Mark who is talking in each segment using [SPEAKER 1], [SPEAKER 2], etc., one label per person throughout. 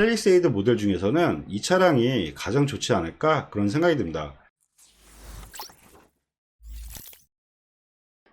[SPEAKER 1] 팰리세이드 모델 중에서는 이 차량이 가장 좋지 않을까 그런 생각이 듭니다.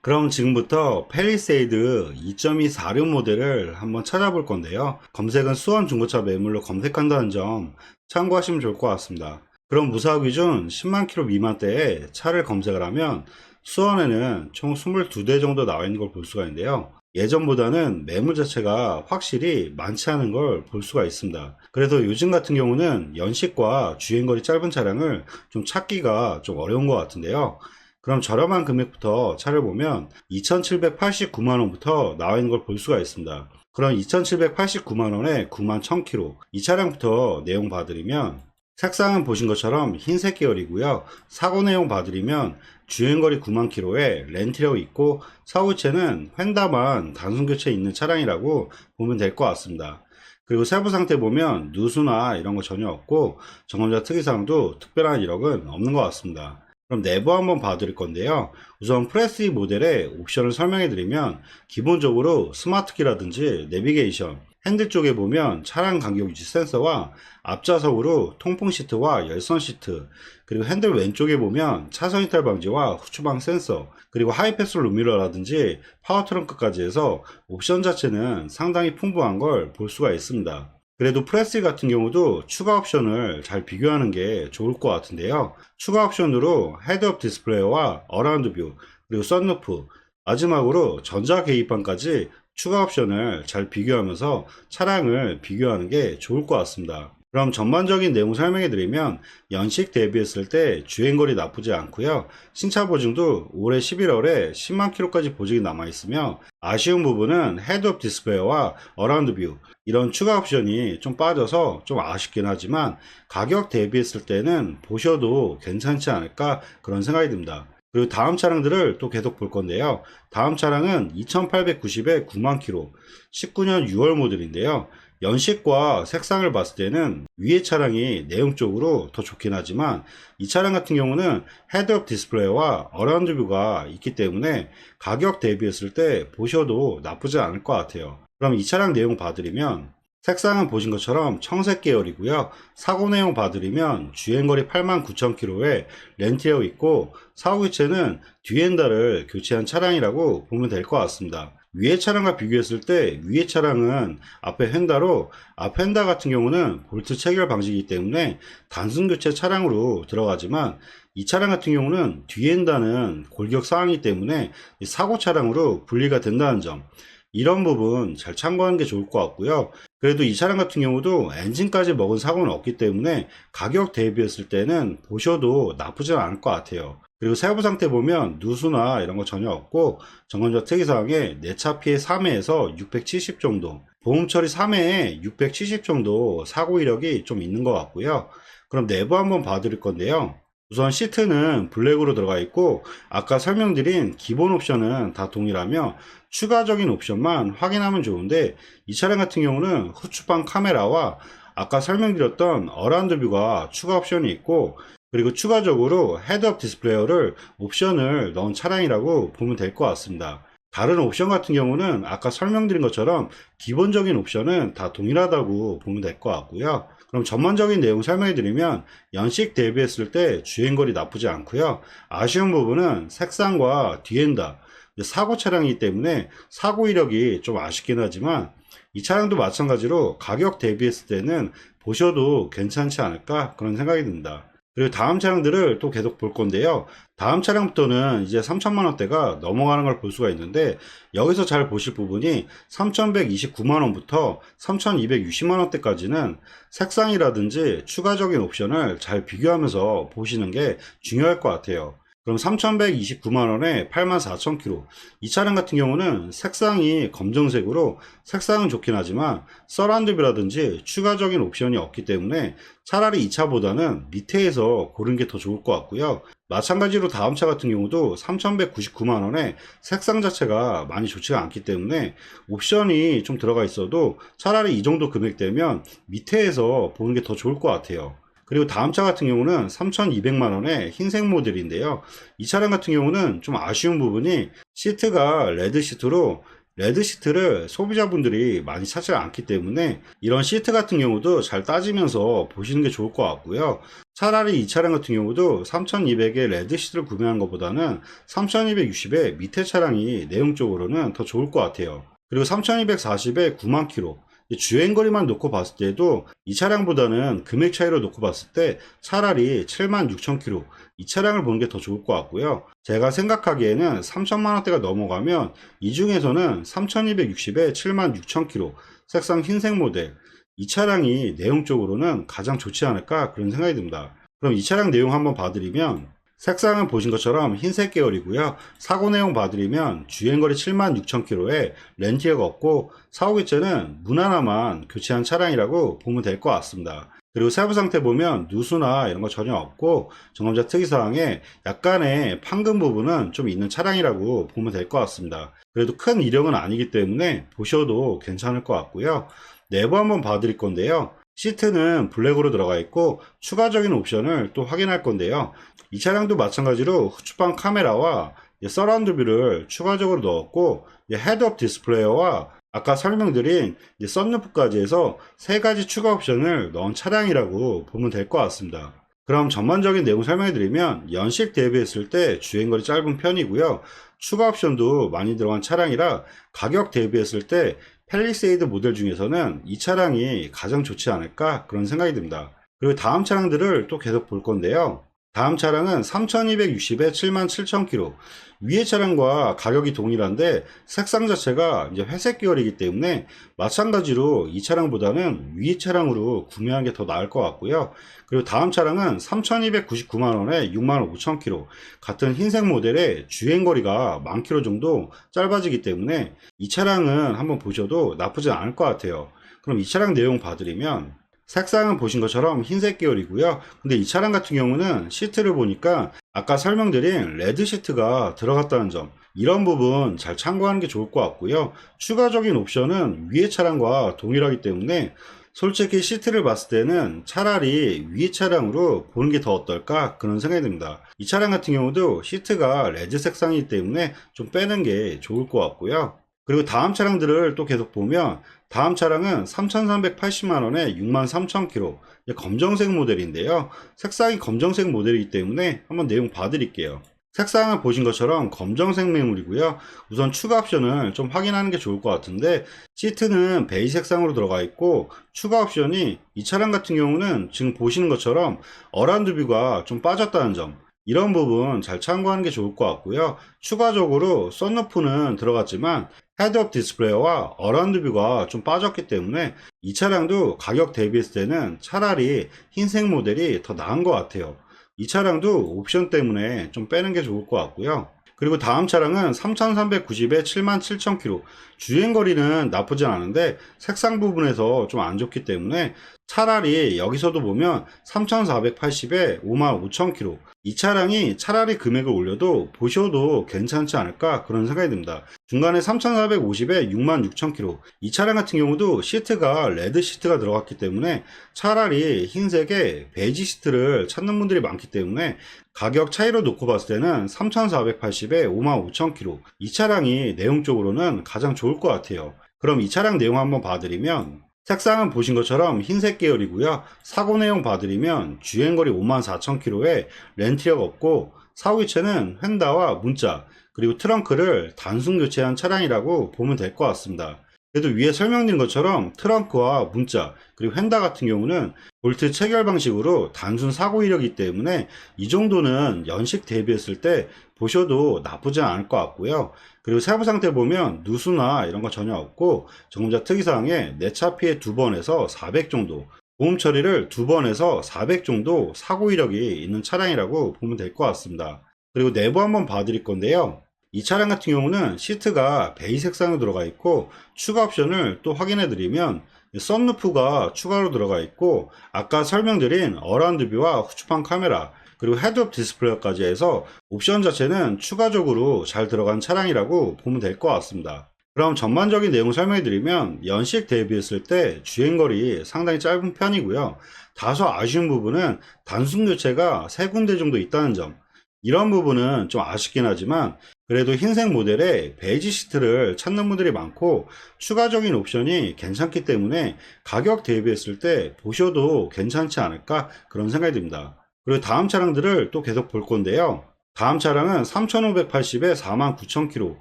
[SPEAKER 1] 그럼 지금부터 팰리세이드 2.246 모델을 한번 찾아볼 건데요. 검색은 수원 중고차 매물로 검색한다는 점 참고하시면 좋을 것 같습니다. 그럼 무사고 기준 10만 킬로 미만대의 차를 검색을 하면 수원에는 총 22대 정도 나와 있는 걸 볼 수가 있는데요. 예전보다는 매물 자체가 확실히 많지 않은 걸 볼 수가 있습니다. 그래서 요즘 같은 경우는 연식과 주행거리 짧은 차량을 좀 찾기가 좀 어려운 것 같은데요. 그럼 저렴한 금액부터 차를 보면 2,789만원부터 나와 있는 걸 볼 수가 있습니다. 그럼 2,789만원에 9만 1,000km 이 차량부터 내용 봐드리면 색상은 보신 것처럼 흰색 계열이고요. 사고 내용 봐드리면 주행거리 9만 km에 렌트력 있고 사후체는 휀다만 단순 교체 있는 차량이라고 보면 될 것 같습니다. 그리고 세부 상태 보면 누수나 이런 거 전혀 없고 점검자 특이사항도 특별한 이력은 없는 것 같습니다. 그럼 내부 한번 봐드릴 건데요. 우선 프레스리 모델의 옵션을 설명해 드리면 기본적으로 스마트키라든지 내비게이션, 핸들 쪽에 보면 차량 간격 유지 센서와 앞좌석으로 통풍 시트와 열선 시트, 그리고 핸들 왼쪽에 보면 차선 이탈 방지와 후추방 센서, 그리고 하이패스 루미러라든지 파워 트렁크까지 해서 옵션 자체는 상당히 풍부한 걸 볼 수가 있습니다. 그래도 프레스리 같은 경우도 추가 옵션을 잘 비교하는 게 좋을 것 같은데요. 추가 옵션으로 헤드업 디스플레이와 어라운드 뷰, 그리고 썬루프, 마지막으로 전자 계기판까지 추가 옵션을 잘 비교하면서 차량을 비교하는 게 좋을 것 같습니다. 그럼 전반적인 내용 설명해 드리면 연식 대비했을 때 주행거리 나쁘지 않고요. 신차 보증도 올해 11월에 10만 킬로까지 보증이 남아 있으며 아쉬운 부분은 헤드업 디스플레이와 어라운드 뷰 이런 추가 옵션이 좀 빠져서 좀 아쉽긴 하지만 가격 대비했을 때는 보셔도 괜찮지 않을까 그런 생각이 듭니다. 그리고 다음 차량들을 또 계속 볼 건데요. 다음 차량은 2890에 9만 킬로 19년 6월 모델인데요. 연식과 색상을 봤을 때는 위의 차량이 내용적으로 더 좋긴 하지만 이 차량 같은 경우는 헤드업 디스플레이와 어라운드 뷰가 있기 때문에 가격 대비했을 때 보셔도 나쁘지 않을 것 같아요. 그럼 이 차량 내용 봐드리면 색상은 보신 것처럼 청색 계열이고요. 사고 내용 봐드리면 주행거리 89,000km에 렌트에어 있고 사후교체는 뒤엔다를 교체한 차량이라고 보면 될 것 같습니다. 위의 차량과 비교했을 때 위의 차량은 앞에 휀다로 앞 휀다 같은 경우는 볼트 체결 방지이기 때문에 단순 교체 차량으로 들어가지만 이 차량 같은 경우는 뒤엔다는 골격 사항이기 때문에 사고 차량으로 분리가 된다는 점 이런 부분 잘 참고하는 게 좋을 것 같고요. 그래도 이 차량 같은 경우도 엔진까지 먹은 사고는 없기 때문에 가격 대비했을 때는 보셔도 나쁘진 않을 것 같아요. 그리고 세부 상태 보면 누수나 이런 거 전혀 없고 점검자 특이사항에 내차 피해 3회에서 670 정도, 보험 처리 3회에 670 정도 사고 이력이 좀 있는 것 같고요. 그럼 내부 한번 봐드릴 건데요. 우선 시트는 블랙으로 들어가 있고 아까 설명드린 기본 옵션은 다 동일하며 추가적인 옵션만 확인하면 좋은데 이 차량 같은 경우는 후추방 카메라와 아까 설명드렸던 어라운드 뷰가 추가 옵션이 있고 그리고 추가적으로 헤드업 디스플레이어를 옵션을 넣은 차량이라고 보면 될 것 같습니다. 다른 옵션 같은 경우는 아까 설명드린 것처럼 기본적인 옵션은 다 동일하다고 보면 될 것 같고요. 그럼 전반적인 내용 설명해 드리면 연식 대비했을 때 주행거리 나쁘지 않고요. 아쉬운 부분은 색상과 뒤엔다 사고 차량이기 때문에 사고 이력이 좀 아쉽긴 하지만 이 차량도 마찬가지로 가격 대비했을 때는 보셔도 괜찮지 않을까 그런 생각이 듭니다. 그리고 다음 차량들을 또 계속 볼 건데요. 다음 차량부터는 이제 3천만 원대가 넘어가는 걸 볼 수가 있는데 여기서 잘 보실 부분이 3,129만 원부터 3,260만 원대까지는 색상이라든지 추가적인 옵션을 잘 비교하면서 보시는 게 중요할 것 같아요. 그럼 3,129만 원에 84,000km 이 차량 같은 경우는 색상이 검정색으로 색상은 좋긴 하지만 서라운드뷰라든지 추가적인 옵션이 없기 때문에 차라리 이 차보다는 밑에에서 고른 게 더 좋을 것 같고요. 마찬가지로 다음 차 같은 경우도 3,199만 원에 색상 자체가 많이 좋지가 않기 때문에 옵션이 좀 들어가 있어도 차라리 이 정도 금액대면 밑에에서 보는 게 더 좋을 것 같아요. 그리고 다음 차 같은 경우는 3,200만 원의 흰색 모델인데요. 이 차량 같은 경우는 좀 아쉬운 부분이 시트가 레드 시트로 레드 시트를 소비자분들이 많이 찾지 않기 때문에 이런 시트 같은 경우도 잘 따지면서 보시는 게 좋을 것 같고요. 차라리 이 차량 같은 경우도 3200에 레드 시트를 구매하는 것보다는 3260에 밑에 차량이 내용적으로는 더 좋을 것 같아요. 그리고 3240에 9만 킬로, 주행거리만 놓고 봤을 때도 이 차량보다는 금액 차이로 놓고 봤을 때 차라리 7만 6천 킬로, 이 차량을 보는 게 더 좋을 것 같고요. 제가 생각하기에는 3천만 원대가 넘어가면 이 중에서는 3260에 7만 6천 킬로, 색상 흰색 모델, 이 차량이 내용적으로는 가장 좋지 않을까 그런 생각이 듭니다. 그럼 이 차량 내용 한번 봐드리면, 색상은 보신 것처럼 흰색 계열이고요. 사고 내용 봐드리면 주행거리 7만 6천 킬로에 렌티어가 없고 사후기체는 문 하나만 교체한 차량이라고 보면 될 것 같습니다. 그리고 세부 상태 보면 누수나 이런 거 전혀 없고 점검자 특이사항에 약간의 판금 부분은 좀 있는 차량이라고 보면 될 것 같습니다. 그래도 큰 이력은 아니기 때문에 보셔도 괜찮을 것 같고요. 내부 한번 봐드릴 건데요. 시트는 블랙으로 들어가 있고 추가적인 옵션을 또 확인할 건데요. 이 차량도 마찬가지로 후추방 카메라와 서라운드 뷰를 추가적으로 넣었고 헤드업 디스플레이어와 아까 설명드린 썬루프까지 해서 3가지 추가 옵션을 넣은 차량이라고 보면 될 것 같습니다. 그럼 전반적인 내용 설명해 드리면 연식 대비했을 때 주행거리 짧은 편이고요. 추가 옵션도 많이 들어간 차량이라 가격 대비했을 때 팰리세이드 모델 중에서는 이 차량이 가장 좋지 않을까 그런 생각이 듭니다. 그리고 다음 차량들을 또 계속 볼 건데요. 다음 차량은 3260에 77,000km, 위의 차량과 가격이 동일한데 색상 자체가 이제 회색 계열이기 때문에 마찬가지로 이 차량보다는 위의 차량으로 구매하는 게 더 나을 것 같고요. 그리고 다음 차량은 3299만원에 65,000km, 같은 흰색 모델의 주행거리가 10,000km 정도 짧아지기 때문에 이 차량은 한번 보셔도 나쁘지 않을 것 같아요. 그럼 이 차량 내용 봐드리면, 색상은 보신 것처럼 흰색 계열이고요. 근데 이 차량 같은 경우는 시트를 보니까 아까 설명드린 레드 시트가 들어갔다는 점, 이런 부분 잘 참고하는 게 좋을 것 같고요. 추가적인 옵션은 위의 차량과 동일하기 때문에 솔직히 시트를 봤을 때는 차라리 위의 차량으로 보는 게 더 어떨까 그런 생각이 듭니다. 이 차량 같은 경우도 시트가 레드 색상이기 때문에 좀 빼는 게 좋을 것 같고요. 그리고 다음 차량들을 또 계속 보면, 다음 차량은 3,380만원에 63,000km, 검정색 모델인데요. 색상이 검정색 모델이기 때문에 한번 내용 봐드릴게요. 색상은 보신 것처럼 검정색 매물이고요. 우선 추가 옵션을 좀 확인하는 게 좋을 것 같은데, 시트는 베이지 색상으로 들어가 있고 추가 옵션이 이 차량 같은 경우는 지금 보시는 것처럼 어라운드 뷰가 좀 빠졌다는 점, 이런 부분 잘 참고하는 게 좋을 것 같고요. 추가적으로 썬루프는 들어갔지만 헤드업 디스플레이와 어라운드 뷰가 좀 빠졌기 때문에 이 차량도 가격 대비했을 때는 차라리 흰색 모델이 더 나은 것 같아요. 이 차량도 옵션 때문에 좀 빼는 게 좋을 것 같고요. 그리고 다음 차량은 3390에 77,000km, 주행거리는 나쁘진 않은데 색상 부분에서 좀 안 좋기 때문에 차라리 여기서도 보면 3480에 55,000km, 이 차량이 차라리 금액을 올려도 보셔도 괜찮지 않을까 그런 생각이 듭니다. 중간에 3450에 66,000km, 이 차량 같은 경우도 시트가 레드 시트가 들어갔기 때문에 차라리 흰색의 베이지 시트를 찾는 분들이 많기 때문에 가격 차이로 놓고 봤을 때는 3480에 55,000km, 이 차량이 내용적으로는 가장 좋을 것 같아요. 그럼 이 차량 내용 한번 봐드리면, 색상은 보신 것처럼 흰색 계열이고요. 사고 내용 봐드리면 주행거리 54,000km에 렌티어가 없고 사후기체는 휀다와 문자, 그리고 트렁크를 단순 교체한 차량이라고 보면 될 것 같습니다. 그래도 위에 설명드린 것처럼 트렁크와 문자, 그리고 휀다 같은 경우는 볼트 체결 방식으로 단순 사고 이력이기 때문에 이 정도는 연식 대비했을 때 보셔도 나쁘지 않을 것 같고요. 그리고 세부 상태 보면 누수나 이런 거 전혀 없고 점검자 특이사항에 내차 피해 2번에서 400 정도, 보험 처리를 2번에서 400 정도 사고 이력이 있는 차량이라고 보면 될 것 같습니다. 그리고 내부 한번 봐드릴 건데요. 이 차량 같은 경우는 시트가 베이 색상으로 들어가 있고 추가 옵션을 또 확인해 드리면 썬루프가 추가로 들어가 있고 아까 설명드린 어라운드 뷰와 후추판 카메라, 그리고 헤드업 디스플레이까지 해서 옵션 자체는 추가적으로 잘 들어간 차량이라고 보면 될 것 같습니다. 그럼 전반적인 내용 설명해 드리면, 연식 대비했을 때 주행거리 상당히 짧은 편이고요. 다소 아쉬운 부분은 단순 교체가 3군데 정도 있다는 점, 이런 부분은 좀 아쉽긴 하지만 그래도 흰색 모델에 베이지 시트를 찾는 분들이 많고 추가적인 옵션이 괜찮기 때문에 가격 대비했을 때 보셔도 괜찮지 않을까 그런 생각이 듭니다. 그리고 다음 차량들을 또 계속 볼 건데요. 다음 차량은 3580에 49,000km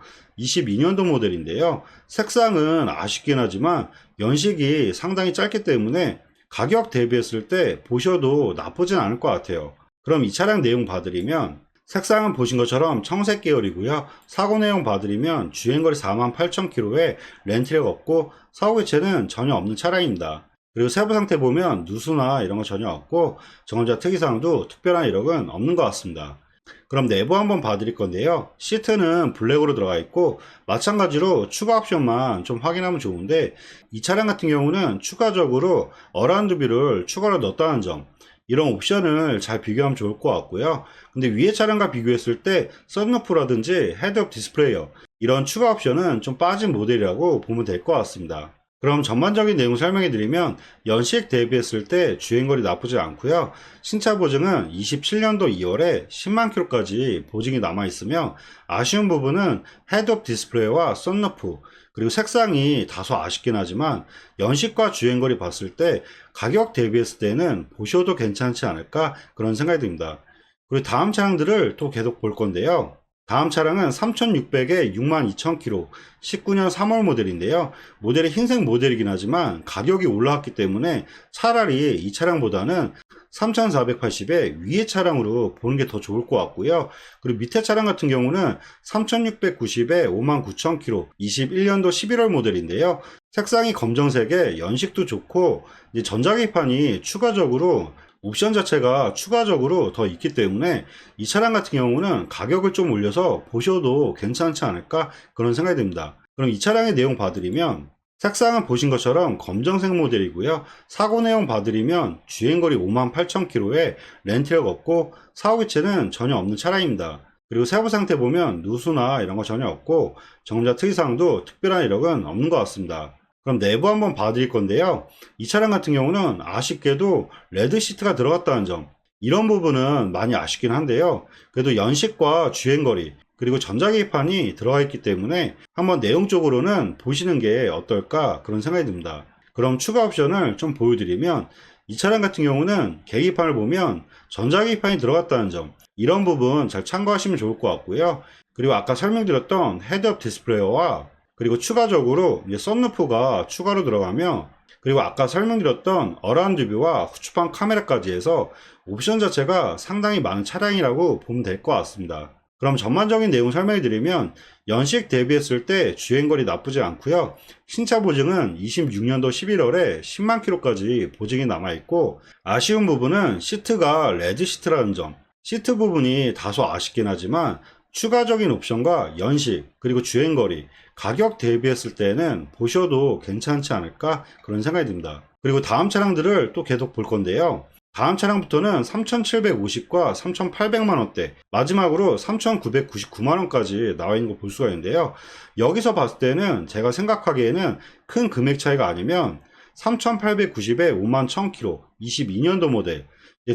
[SPEAKER 1] 22년도 모델인데요. 색상은 아쉽긴 하지만 연식이 상당히 짧기 때문에 가격 대비했을 때 보셔도 나쁘진 않을 것 같아요. 그럼 이 차량 내용 봐드리면 색상은 보신 것처럼 청색 계열이고요. 사고 내용 봐드리면 주행거리 48,000km에 렌트력 없고 사고 교체는 전혀 없는 차량입니다. 그리고 세부 상태 보면 누수나 이런 거 전혀 없고 정원자 특이사항도 특별한 이력은 없는 것 같습니다. 그럼 내부 한번 봐드릴 건데요. 시트는 블랙으로 들어가 있고 마찬가지로 추가 옵션만 좀 확인하면 좋은데 이 차량 같은 경우는 추가적으로 어라운드 뷰를 추가로 넣었다는 점, 이런 옵션을 잘 비교하면 좋을 것 같고요. 근데 위에 차량과 비교했을 때 썬루프라든지 헤드업 디스플레이어 이런 추가 옵션은 좀 빠진 모델이라고 보면 될 것 같습니다. 그럼 전반적인 내용 설명해 드리면 연식 대비했을 때 주행거리 나쁘지 않고요. 신차 보증은 27년도 2월에 10만 킬로까지 보증이 남아 있으며 아쉬운 부분은 헤드업 디스플레이와 썬루프 그리고 색상이 다소 아쉽긴 하지만 연식과 주행거리 봤을 때 가격 대비했을 때는 보셔도 괜찮지 않을까 그런 생각이 듭니다. 그리고 다음 차량들을 또 계속 볼 건데요. 다음 차량은 3600에 62,000km 19년 3월 모델인데요. 모델이 흰색 모델이긴 하지만 가격이 올라왔기 때문에 차라리 이 차량보다는 3480에 위에 차량으로 보는 게 더 좋을 것 같고요. 그리고 밑에 차량 같은 경우는 3690에 59,000km 21년도 11월 모델인데요. 색상이 검정색에 연식도 좋고 이제 전자기판이 추가적으로 옵션 자체가 추가적으로 더 있기 때문에 이 차량 같은 경우는 가격을 좀 올려서 보셔도 괜찮지 않을까 그런 생각이 듭니다. 그럼 이 차량의 내용 봐드리면 색상은 보신 것처럼 검정색 모델이고요. 사고 내용 봐드리면 주행거리 58,000km에 렌트력 없고 사고 교체는 전혀 없는 차량입니다. 그리고 세부 상태 보면 누수나 이런 거 전혀 없고 정자 특이사항도 특별한 이력은 없는 것 같습니다. 그럼 내부 한번 봐드릴 건데요. 이 차량 같은 경우는 아쉽게도 레드 시트가 들어갔다는 점, 이런 부분은 많이 아쉽긴 한데요. 그래도 연식과 주행거리 그리고 전자계기판이 들어가 있기 때문에 한번 내용적으로는 보시는 게 어떨까 그런 생각이 듭니다. 그럼 추가 옵션을 좀 보여드리면 이 차량 같은 경우는 계기판을 보면 전자계기판이 들어갔다는 점, 이런 부분 잘 참고하시면 좋을 것 같고요. 그리고 아까 설명드렸던 헤드업 디스플레이와 그리고 추가적으로 이제 썬루프가 추가로 들어가며 그리고 아까 설명드렸던 어라운드 뷰와 후추판 카메라까지 해서 옵션 자체가 상당히 많은 차량이라고 보면 될 것 같습니다. 그럼 전반적인 내용 설명해 드리면 연식 대비했을 때 주행거리 나쁘지 않고요. 신차 보증은 26년도 11월에 10만 킬로까지 보증이 남아 있고 아쉬운 부분은 시트가 레드 시트라는 점, 시트 부분이 다소 아쉽긴 하지만 추가적인 옵션과 연식 그리고 주행거리 가격 대비했을 때는 보셔도 괜찮지 않을까 그런 생각이 듭니다. 그리고 다음 차량들을 또 계속 볼 건데요. 다음 차량부터는 3,750과 3,800만원대 마지막으로 3,999만원까지 나와 있는 거 볼 수가 있는데요. 여기서 봤을 때는 제가 생각하기에는 큰 금액 차이가 아니면 3,890에 51,000km 22년도 모델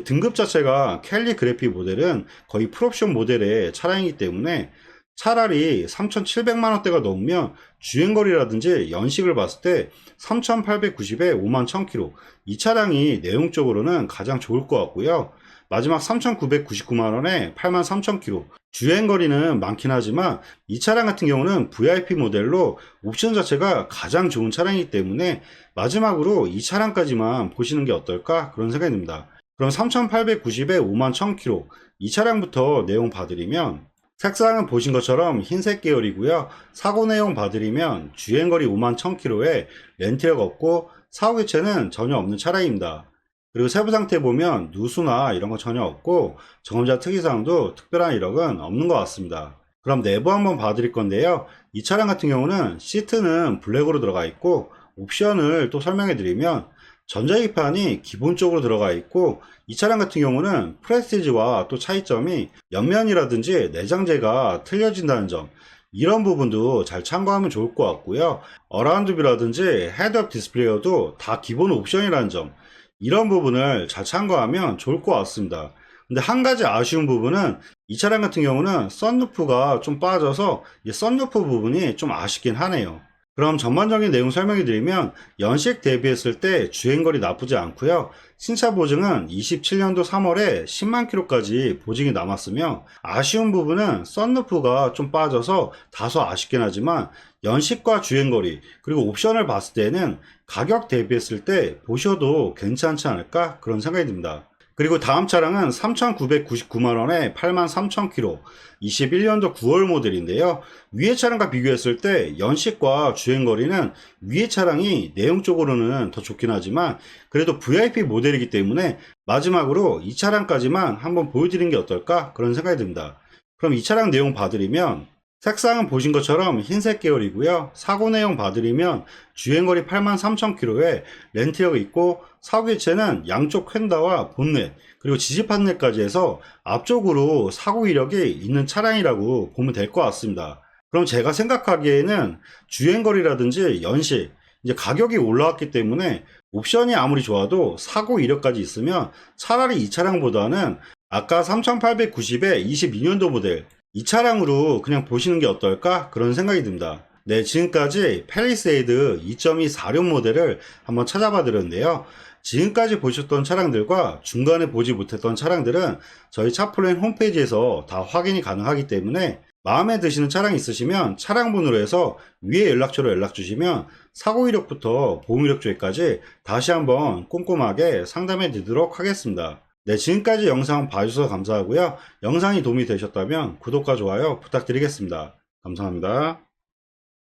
[SPEAKER 1] 등급 자체가 캘리그래피 모델은 거의 풀옵션 모델의 차량이기 때문에 차라리 3,700만원대가 넘으면 주행거리라든지 연식을 봤을 때 3,890에 51,000km 이 차량이 내용적으로는 가장 좋을 것 같고요. 마지막 3,999만원에 83,000km 주행거리는 많긴 하지만 이 차량 같은 경우는 VIP 모델로 옵션 자체가 가장 좋은 차량이기 때문에 마지막으로 이 차량까지만 보시는 게 어떨까 그런 생각이 듭니다. 그럼 3,890에 51,000km 이 차량부터 내용 봐드리면 색상은 보신 것처럼 흰색 계열이고요. 사고 내용 봐드리면 주행거리 51,000km에 렌트력 없고 사고 교체는 전혀 없는 차량입니다. 그리고 세부 상태 보면 누수나 이런 거 전혀 없고 점검자 특이사항도 특별한 이력은 없는 것 같습니다. 그럼 내부 한번 봐드릴 건데요. 이 차량 같은 경우는 시트는 블랙으로 들어가 있고 옵션을 또 설명해 드리면 전자기판이 기본적으로 들어가 있고 이 차량 같은 경우는 프레스티지와 또 차이점이 옆면이라든지 내장재가 틀려진다는 점, 이런 부분도 잘 참고하면 좋을 것 같고요. 어라운드 뷰라든지 헤드업 디스플레이어도 다 기본 옵션이라는 점, 이런 부분을 잘 참고하면 좋을 것 같습니다. 근데 한 가지 아쉬운 부분은 이 차량 같은 경우는 썬루프가 좀 빠져서 이 썬루프 부분이 좀 아쉽긴 하네요. 그럼 전반적인 내용 설명해 드리면 연식 대비했을 때 주행거리 나쁘지 않고요. 신차 보증은 27년도 3월에 10만 킬로까지 보증이 남았으며, 아쉬운 부분은 썬루프가 좀 빠져서 다소 아쉽긴 하지만 연식과 주행거리 그리고 옵션을 봤을 때는 가격 대비했을 때 보셔도 괜찮지 않을까 그런 생각이 듭니다. 그리고 다음 차량은 3,999만원에 83,000km 21년도 9월 모델인데요. 위에 차량과 비교했을 때 연식과 주행거리는 위에 차량이 내용적으로는 더 좋긴 하지만 그래도 VIP 모델이기 때문에 마지막으로 이 차량까지만 한번 보여드리는 게 어떨까 그런 생각이 듭니다. 그럼 이 차량 내용 봐드리면, 색상은 보신 것처럼 흰색 계열이고요. 사고 내용 봐드리면 주행거리 83,000km에 렌트여가 있고, 사고 개체는 양쪽 휀다와 본넷 그리고 지지 판넬까지 해서 앞쪽으로 사고 이력이 있는 차량이라고 보면 될 것 같습니다. 그럼 제가 생각하기에는 주행거리라든지 연식, 이제 가격이 올라왔기 때문에 옵션이 아무리 좋아도 사고 이력까지 있으면 차라리 이 차량보다는 아까 3890에 22년도 모델 이 차량으로 그냥 보시는 게 어떨까 그런 생각이 듭니다. 네, 지금까지 팰리세이드 2.2 4륜 모델을 한번 찾아봐 드렸는데요. 지금까지 보셨던 차량들과 중간에 보지 못했던 차량들은 저희 차플랜 홈페이지에서 다 확인이 가능하기 때문에 마음에 드시는 차량이 있으시면 차량 번호로 해서 위에 연락처로 연락 주시면 사고 이력부터 보험 이력 조회까지 다시 한번 꼼꼼하게 상담해 드리도록 하겠습니다. 네, 지금까지 영상 봐주셔서 감사하고요. 영상이 도움이 되셨다면 구독과 좋아요 부탁드리겠습니다. 감사합니다.